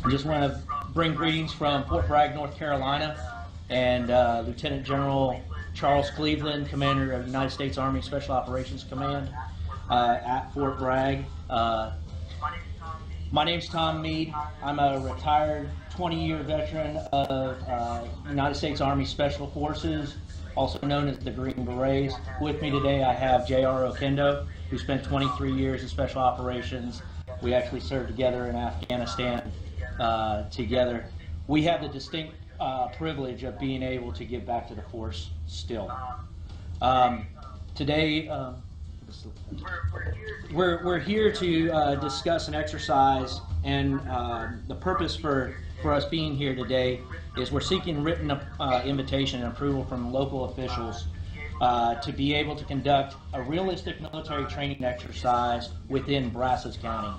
I just want to bring greetings from Fort Bragg, North Carolina, and Lieutenant General Charles Cleveland, Commander of United States Army Special Operations Command at Fort Bragg. My name's Tom Meade. I'm a retired 20-year veteran of United States Army Special Forces, also known as the Green Berets. With me today I have J.R. Okendo, who spent 23 years in Special Operations. We actually served together in Afghanistan together. We have the distinct privilege of being able to give back to the force still. Today, we're here to discuss an exercise, and the purpose for us being here today is we're seeking written invitation and approval from local officials to be able to conduct a realistic military training exercise within Brazos County.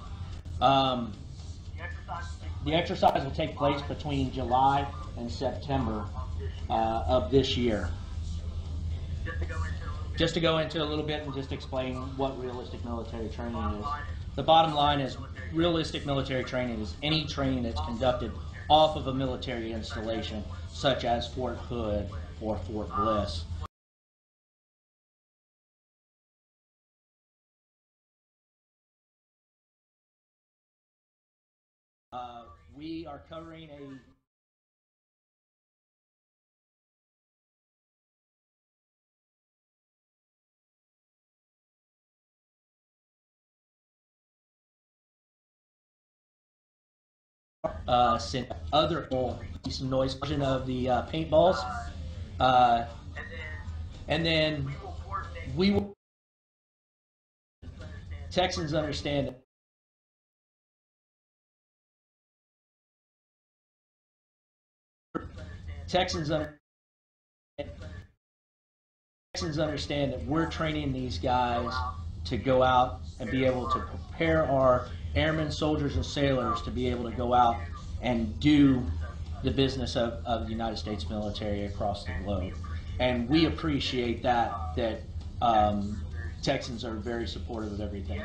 The exercise will take place between July and September of this year. Just to go into a little bit and just explain what realistic military training is. The bottom line is realistic military training is any training that's conducted off of a military installation, such as Fort Hood or Fort Bliss. We are covering other some noise version of the paintballs, and then we will. Texans understand that Texans understand that we're training these guys to go out and be able to prepare our airmen, soldiers, and sailors to be able to go out and do the business of the United States military across the globe. And we appreciate that Texans are very supportive of everything.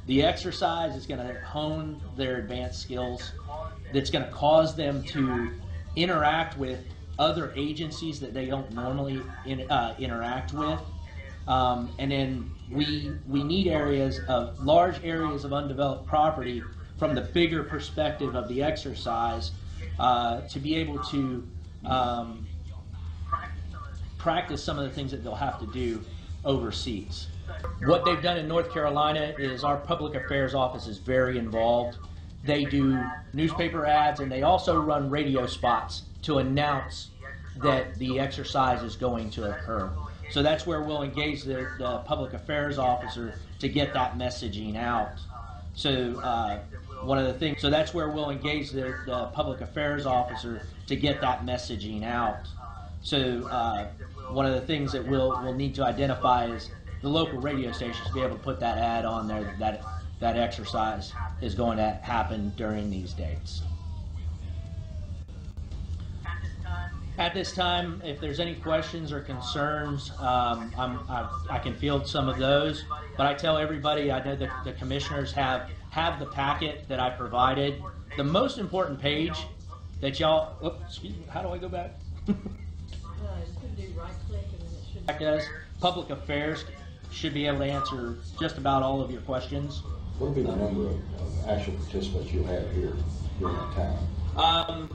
The exercise is going to hone their advanced skills. That's going to cause them to interact with other agencies that they don't normally interact with. And then we need large areas of undeveloped property from the bigger perspective of the exercise to be able to practice some of the things that they'll have to do overseas. What they've done in North Carolina is our public affairs office is very involved. They do newspaper ads, and they also run radio spots to announce that the exercise is going to occur. So that's where we'll engage the public affairs officer to get that messaging out. So that's where we'll engage the public affairs officer to get that messaging out. So one of the things that we'll need to identify is the local radio stations to be able to put that ad on there that exercise is going to happen during these dates. At this time, if there's any questions or concerns, I can field some of those. But I tell everybody, I know that the commissioners have the packet that I provided. The most important page that y'all, excuse me, how do I go back? You could do right click and then it should. Public affairs should be able to answer just about all of your questions. What will be the number of actual participants you'll have here during that time?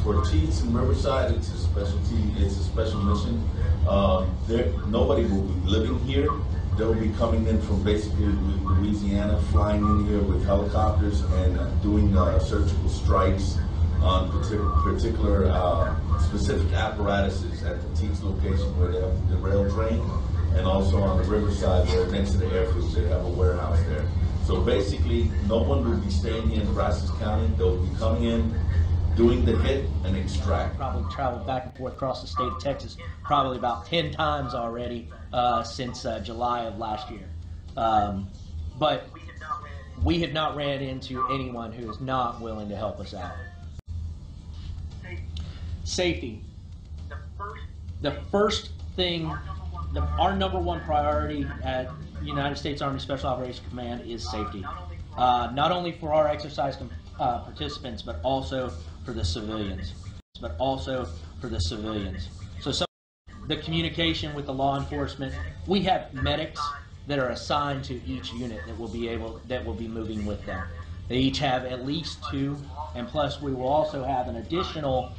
For Teats and Riverside, it's a special mission. Nobody will be living here. They'll be coming in from basically Louisiana, flying in here with helicopters and doing surgical strikes on particular specific apparatuses at the Teats location where they have the rail train, and also on the Riverside where next to the airfield they have a warehouse there. So basically, no one will be staying here in Brazos County. They'll be coming in, doing the hit and extract. Probably traveled back and forth across the state of Texas probably about 10 times already since July of last year. But we have not ran into anyone who is not willing to help us out. Safety. The first thing, our number one priority at United States Army Special Operations Command is safety. not only for our exercise participants, but also for the civilians. So the communication with the law enforcement, we have medics that are assigned to each unit that will be moving with them. They each have at least 2, and plus we will also have an additional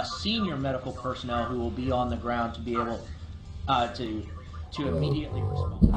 senior medical personnel who will be on the ground to be able to immediately respond.